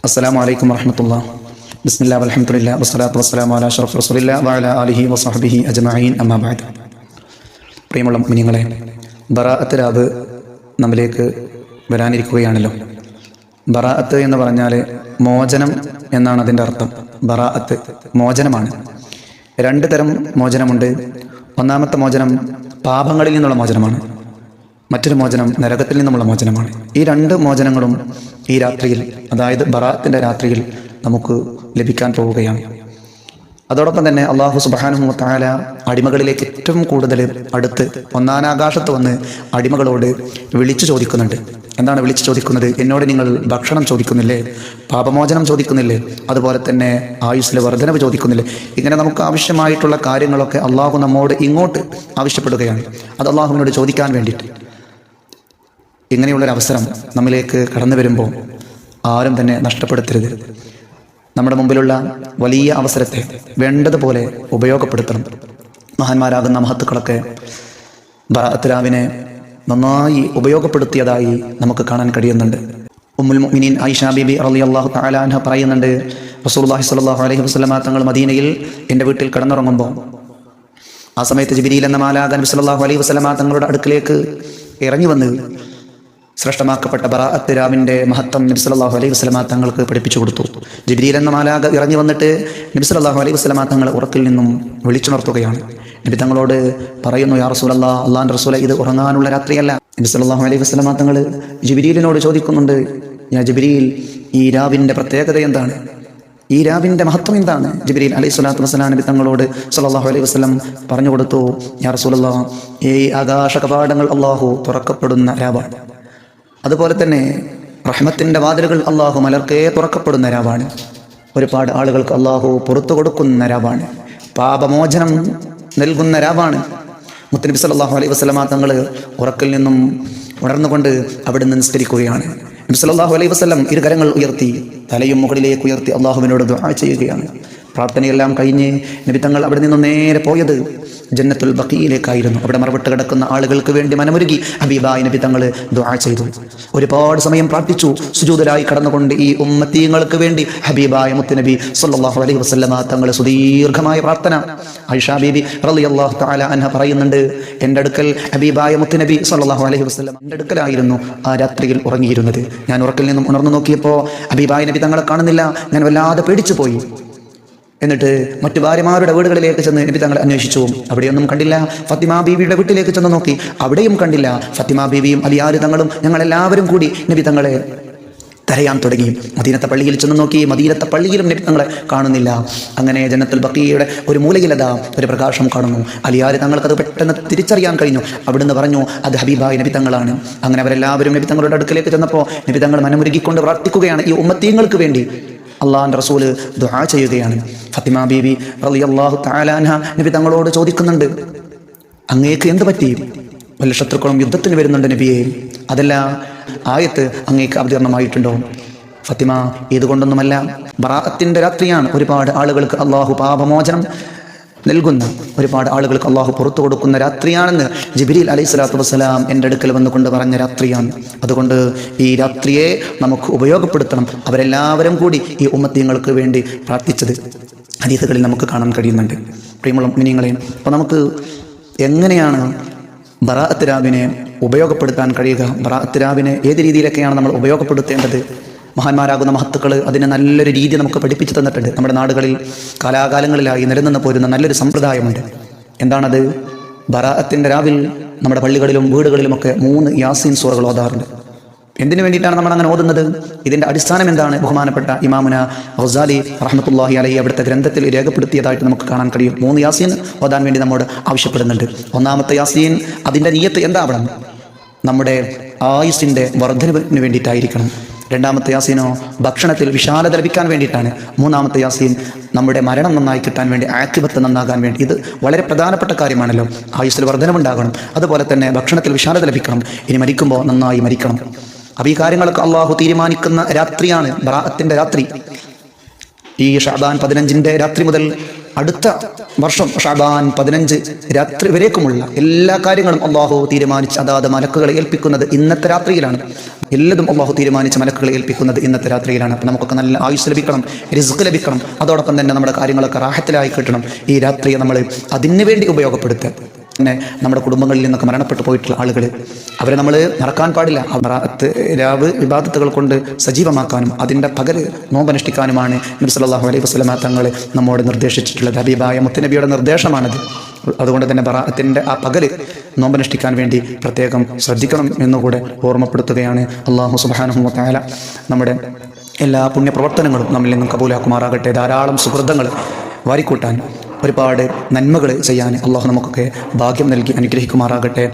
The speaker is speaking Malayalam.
അസ്സലാമു അലൈക്കും വറഹ്മത്തുള്ളാഹി. ബിസ്മില്ലാഹി വൽഹംദുലില്ലാഹി വസ്സലാത്തു വസ്സലാമു അലാ അഷ്റഫി റസൂലില്ലാഹി വഅലാ ആലിഹി വസഹ്ബിഹി അജ്മഈൻ. അമ്മാ ബഅദ്. പ്രിയമുള്ള മുഅ്മിനീങ്ങളെ, ബറാഅത്ത് രാവ് നമ്മിലേക്ക് വരാനിരിക്കുകയാണല്ലോ. ബറാഅത്ത് എന്ന് പറഞ്ഞാൽ മോചനം എന്നാണ് അതിൻ്റെ അർത്ഥം. ബറാഅത്ത് മോചനമാണ്. രണ്ട് തരം മോചനമുണ്ട്. ഒന്നാമത്തെ മോചനം പാപങ്ങളിൽ നിന്നുള്ള മോചനമാണ്. മറ്റൊരു മോചനം നരകത്തിൽ നിന്നുമുള്ള മോചനമാണ്. ഈ രണ്ട് മോചനങ്ങളും ഈ രാത്രിയിൽ, അതായത് ബറാഅത്തിൻ്റെ രാത്രിയിൽ നമുക്ക് ലഭിക്കാൻ പോവുകയാണ്. അതോടൊപ്പം തന്നെ അല്ലാഹു സുബ്ഹാനഹു വ തആല അടിമകളിലേക്ക് ഏറ്റവും കൂടുതൽ അടുത്ത് ഒന്നാനാകാശത്ത് വന്ന് അടിമകളോട് വിളിച്ചു ചോദിക്കുന്നുണ്ട്. എന്താണ് വിളിച്ചു ചോദിക്കുന്നത്? എന്നോട് നിങ്ങൾ ഭക്ഷണം ചോദിക്കുന്നില്ലേ? പാപമോചനം ചോദിക്കുന്നില്ലേ? അതുപോലെ തന്നെ ആയുസ്സിലെ വർധനവ് ചോദിക്കുന്നില്ലേ? ഇങ്ങനെ നമുക്ക് ആവശ്യമായിട്ടുള്ള കാര്യങ്ങളൊക്കെ അള്ളാഹു നമ്മോട് ഇങ്ങോട്ട് ആവശ്യപ്പെടുകയാണ്. അത് അള്ളാഹുവിനോട് ചോദിക്കാൻ വേണ്ടിയിട്ട്. ഇങ്ങനെയുള്ളൊരവസരം നമ്മിലേക്ക് കടന്നു വരുമ്പോൾ ആരും തന്നെ നഷ്ടപ്പെടുത്തരുത്. നമ്മുടെ മുമ്പിലുള്ള വലിയ അവസരത്തെ വേണ്ടതുപോലെ ഉപയോഗപ്പെടുത്തണം. മഹാന്മാരാകുന്ന മഹത്തുക്കളൊക്കെ ബറാഅത്ത് രാവിനെ നന്നായി ഉപയോഗപ്പെടുത്തിയതായി നമുക്ക് കാണാൻ കഴിയുന്നുണ്ട്. ഉമ്മുൽ മുഅ്മിനീൻ ആയിഷ ബീബി റളിയല്ലാഹു തആല അൻഹ പറയുന്നുണ്ട്, റസൂലുള്ളാഹി സ്വല്ലല്ലാഹു അലൈഹി വസല്ലമ തങ്ങൾ മദീനയിൽ എൻ്റെ വീട്ടിൽ കിടന്നുറങ്ങുമ്പോൾ ആ സമയത്ത് ജിബ്രീൽ എന്ന മാലാഖ നബി സല്ലല്ലാഹു അലൈഹി വസല്ലമ തങ്ങളുടെ അടുക്കിലേക്ക് ഇറങ്ങി വന്ന് ശ്രേഷ്ഠമാക്കപ്പെട്ട ബറാഅത്ത് രാവിൻ്റെ മഹത്വം നബി സല്ലല്ലാഹു അലൈഹി വസല്ലമ തങ്ങൾക്ക് പഠിപ്പിച്ചു കൊടുത്തു. ജിബ്രീൽ എന്ന മാലാഖ ഇറങ്ങി വന്നിട്ട് നബി സല്ലല്ലാഹു അലൈഹി വസല്ലമ തങ്ങൾ ഉറക്കിൽ നിന്നും വിളിച്ചുണർത്തുകയാണ്. നബി തങ്ങളോട് പറയുന്നു, യാ റസൂലല്ലാഹ്, അല്ലാഹുവിൻ്റെ റസൂലേ, ഇത് ഉറങ്ങാനുള്ള രാത്രിയല്ല. നബി സല്ലല്ലാഹു അലൈഹി വസല്ലമ തങ്ങൾ ജിബ്രീലിനോട് ചോദിക്കുന്നുണ്ട്, യാ ജിബ്രീൽ, ഈ രാവിൻ്റെ പ്രത്യേകത എന്താണ്? ഈ രാവിൻ്റെ മഹത്വം എന്താണ്? ജിബ്രീൽ അലൈഹി സ്വലാത്തു വസ്സലാം നബി തങ്ങളോട് സല്ലല്ലാഹു അലൈഹി വസല്ലം പറഞ്ഞു കൊടുത്തു, യാ റസൂലല്ലാഹ്, ഈ ആകാശ കവാടങ്ങൾ അല്ലാഹു തുറക്കപ്പെടുന്ന രാവാണ്. അതുപോലെ തന്നെ റഹ്മത്തിൻ്റെ വാതിലുകൾ അള്ളാഹു മലർക്കേ തുറക്കപ്പെടുന്ന രാവാണ്. ഒരുപാട് ആളുകൾക്ക് അള്ളാഹു പുറത്തു കൊടുക്കുന്ന രാവാണ്. പാപമോചനം നൽകുന്ന രാവാണ്. മുത്തനബി സല്ലല്ലാഹു അലൈഹി വസല്ലമ തങ്ങൾ ഉറക്കിൽ നിന്നും ഉണർന്നുകൊണ്ട് അവിടെ നിന്ന് നിസ്കരിക്കുകയാണ്. നബി സല്ലല്ലാഹു അലൈഹി വസല്ലം ഇരുകരങ്ങൾ ഉയർത്തി തലയും മുകളിലേക്ക് ഉയർത്തി അള്ളാഹുവിനോട് ദുആ ചെയ്യുകയാണ്. പ്രാർത്ഥനയെല്ലാം കഴിഞ്ഞ് നബി തങ്ങൾ അവിടെ നിന്നും നേരെ പോയത് ജന്നത്തുൽ ബഖീയിലേക്കായിരുന്നു. അവിടെ മറവിട്ട് കിടക്കുന്ന ആളുകൾക്ക് വേണ്ടി മനമുരുകി ഹബീബായ നബി തങ്ങൾ ദുആ ചെയ്തു. ഒരുപാട് സമയം പ്രാർത്ഥിച്ചു. സുജൂദിലായി കടന്നുകൊണ്ട് ഈ ഉമ്മത്തീങ്ങൾക്ക് വേണ്ടി ഹബീബായ മുത്തുനബി സല്ലല്ലാഹു അലൈഹി വസല്ലമ തങ്ങൾ സുദീർഘമായ പ്രാർത്ഥന. ആയിഷ ബീബി റളിയല്ലാഹു തആല അൻഹ പറയുന്നുണ്ട്, എൻ്റെ അടുക്കൽ ഹബീബായ മുത്തുനബി സല്ലല്ലാഹു അലൈഹി വസല്ലം എൻ്റെ അടുക്കലായിരുന്നു ആ രാത്രിയിൽ ഉറങ്ങിയിരുന്നത്. ഞാൻ ഉറക്കിൽ നിന്നും ഉണർന്നു നോക്കിയപ്പോൾ ഹബീബായ നബി തങ്ങളെ കാണുന്നില്ല. ഞാൻ വല്ലാതെ പേടിച്ചു പോയി. എന്നിട്ട് മറ്റു ഭാര്യമാരുടെ വീടുകളിലേക്ക് ചെന്ന് നബി തങ്ങളെ അന്വേഷിച്ചു. അവിടെയൊന്നും കണ്ടില്ല. ഫത്തിമ ബീവിയുടെ വീട്ടിലേക്ക് ചെന്ന് നോക്കി, അവിടെയും കണ്ടില്ല. ഫത്തിമ ബീവിയും അലിയാർ തങ്ങളും ഞങ്ങളെല്ലാവരും കൂടി നബി തങ്ങളെ തിരയാൻ തുടങ്ങി. മദീനത്തെ പള്ളിയിൽ ചെന്ന് നോക്കി, മദീനത്തെ പള്ളിയിലും നബി തങ്ങളെ കാണുന്നില്ല. അങ്ങനെ ജന്നത്തുൽ ബഖീയുടെ ഒരു മൂലയിലതാ ഒരു പ്രകാശം കാണുന്നു. അലിയാർ തങ്ങൾക്ക് അത് പെട്ടെന്ന് തിരിച്ചറിയാൻ കഴിഞ്ഞു. അവിടുന്ന് പറഞ്ഞു, അത് ഹബീബായ നബി തങ്ങളാണ്. അങ്ങനെ അവരെല്ലാവരും നബി തങ്ങളുടെ അടുക്കലേക്ക് ചെന്നപ്പോൾ നബി തങ്ങൾ മനമുരുകിക്കൊണ്ട് പ്രാർത്ഥിക്കുകയാണ്. ഈ ഉമ്മത്തീങ്ങൾക്ക് വേണ്ടി അള്ളാഹുവിൻ്റെ റസൂല് ദുആ ചെയ്യുകയാണ്. ഫത്തിമ ബീവി റളിയല്ലാഹു തആല അൻഹ നബി തങ്ങളോട് ചോദിക്കുന്നുണ്ട്, അങ്ങേക്ക് എന്ത് പറ്റി? വല്ല ശത്രുക്കളും യുദ്ധത്തിന് വരുന്നുണ്ട് നബിയെ? അതല്ല, ആയത്ത് അങ്ങേക്ക് അവതീർണമായിട്ടുണ്ടോ? ഫത്തിമ, ഇതുകൊണ്ടൊന്നുമല്ല, ബറാഅത്തിൻ്റെ രാത്രിയാണ്. ഒരുപാട് ആളുകൾക്ക് അള്ളാഹു പാപമോചനം നൽകുന്ന, ഒരുപാട് ആളുകൾക്ക് അള്ളാഹു പുറത്തു കൊടുക്കുന്ന രാത്രിയാണെന്ന് ജിബ്രീൽ അലൈഹി സ്വലാത്തു വസ്സലാം എൻ്റെ അടുക്കൽ വന്നുകൊണ്ട് പറഞ്ഞ രാത്രിയാണ്. അതുകൊണ്ട് ഈ രാത്രിയെ നമുക്ക് ഉപയോഗപ്പെടുത്തണം. അവരെല്ലാവരും കൂടി ഈ ഉമ്മത്തീങ്ങൾക്ക് വേണ്ടി പ്രാർത്ഥിച്ചത് ഹദീസുകളിൽ നമുക്ക് കാണാൻ കഴിയുന്നുണ്ട്. പ്രിയമുള്ള മുഅ്മിനീങ്ങളെ, അപ്പോൾ നമുക്ക് എങ്ങനെയാണ് ബറാഅത്ത് രാവിനെ ഉപയോഗപ്പെടുത്താൻ കഴിയുക? ബറാഅത്ത് രാവിനെ ഏത് രീതിയിലൊക്കെയാണ് നമ്മൾ ഉപയോഗപ്പെടുത്തേണ്ടത്? മഹാന്മാരാകുന്ന മഹത്തുക്കൾ അതിന് നല്ലൊരു രീതി നമുക്ക് പഠിപ്പിച്ചു തന്നിട്ടുണ്ട്. നമ്മുടെ നാടുകളിൽ കാലാകാലങ്ങളിലായി നിലനിന്ന് പോരുന്ന നല്ലൊരു സമ്പ്രദായമുണ്ട്. എന്താണത്? ബറാഅത്തിൻ്റെ രാവിൽ നമ്മുടെ പള്ളികളിലും വീടുകളിലുമൊക്കെ 3 യാസീൻ സൂറകൾ ഓതാറുണ്ട്. എന്തിനു വേണ്ടിയിട്ടാണ് നമ്മൾ അങ്ങനെ ഓതുന്നത്? ഇതിൻ്റെ അടിസ്ഥാനം എന്താണ്? ബഹുമാനപ്പെട്ട ഇമാമുന ഗസാലി റഹ്മത്തുള്ളാഹി അലൈഹി അവിടുത്തെ ഗ്രന്ഥത്തിൽ രേഖപ്പെടുത്തിയതായിട്ട് നമുക്ക് കാണാൻ കഴിയും. 3 യാസീൻ ഓതാൻ വേണ്ടി നമ്മോട് ആവശ്യപ്പെടുന്നുണ്ട്. ഒന്നാമത്തെ യാസീൻ, അതിൻ്റെ നിയ്യത്ത് എന്താവണം? നമ്മുടെ ആയുസ്സിൻ്റെ വർദ്ധനവിന് വേണ്ടിയിട്ടായിരിക്കണം. രണ്ടാമത്തെ യാസീനോ ഭക്ഷണത്തിൽ വിശാലത ലഭിക്കാൻ വേണ്ടിയിട്ടാണ്. മൂന്നാമത്തെ യാസീൻ നമ്മുടെ മരണം നന്നായി കിട്ടാൻ വേണ്ടി, ആഖിബത്ത് നന്നാകാൻ വേണ്ടി. ഇത് വളരെ പ്രധാനപ്പെട്ട കാര്യമാണല്ലോ. ആയുസ്സിൽ വർധനവുണ്ടാകണം, അതുപോലെ തന്നെ ഭക്ഷണത്തിൽ വിശാലത ലഭിക്കണം, ഇനി മരിക്കുമ്പോൾ നന്നായി മരിക്കണം. അപ്പോൾ ഈ കാര്യങ്ങളൊക്കെ അള്ളാഹു തീരുമാനിക്കുന്ന രാത്രിയാണ് ബറാഅത്തിൻ്റെ രാത്രി. ഈ ഷഅബാൻ 15 രാത്രി മുതൽ അടുത്ത വർഷം ഷഅബാൻ 15 രാത്രി വരേക്കുമുള്ള എല്ലാ കാര്യങ്ങളും അള്ളാഹു തീരുമാനിച്ച് അതാത് മലക്കുകളെ ഏൽപ്പിക്കുന്നത് ഇന്നത്തെ രാത്രിയിലാണ്. എല്ലതും അള്ളാഹു തീരുമാനിച്ച് മലക്കുകളെ ഏൽപ്പിക്കുന്നത് ഇന്നത്തെ രാത്രിയിലാണ്. അപ്പം നമുക്കൊക്കെ നല്ല ആയുസ് ലഭിക്കണം, റിസ്ക് ലഭിക്കണം, അതോടൊപ്പം തന്നെ നമ്മുടെ കാര്യങ്ങളൊക്കെ റാഹത്തിലായി കിട്ടണം. ഈ രാത്രിയെ നമ്മൾ അതിനു വേണ്ടി ഉപയോഗപ്പെടുത്തുക. പിന്നെ നമ്മുടെ കുടുംബങ്ങളിൽ നിന്നൊക്കെ മരണപ്പെട്ടു പോയിട്ടുള്ള ആളുകൾ, അവരെ നമ്മൾ മറക്കാൻ പാടില്ല. രാവ് ഇബാദത്തുകൾ കൊണ്ട് സജീവമാക്കാനും അതിൻ്റെ പകൽ നോമ്പനുഷ്ഠിക്കാനുമാണ് നബി സല്ലല്ലാഹു അലൈഹി വസല്ലമ തങ്ങൾ നമ്മോട് നിർദ്ദേശിച്ചിട്ടുള്ളത്. ഹബീബായ മുത്തുനബിയുടെ നിർദ്ദേശമാണത്. അതുകൊണ്ട് തന്നെ ബറാഅത്തിൻ്റെ ആ പകൽ നോമ്പനുഷ്ഠിക്കാൻ വേണ്ടി പ്രത്യേകം ശ്രദ്ധിക്കണം എന്നുകൂടെ ഓർമ്മപ്പെടുത്തുകയാണ്. അല്ലാഹു സുബ്ഹാനഹു വ തആല നമ്മുടെ എല്ലാ പുണ്യപ്രവർത്തനങ്ങളും നമ്മിൽ നിന്നും കബൂലാക്കുമാറാകട്ടെ. ധാരാളം സുഹൃതങ്ങൾ വാരിക്കൂട്ടാൻ, ഒരുപാട് നന്മകൾ ചെയ്യാൻ അള്ളാഹു നമുക്കൊക്കെ ഭാഗ്യം നൽകി അനുഗ്രഹിക്കുമാറാകട്ടെ.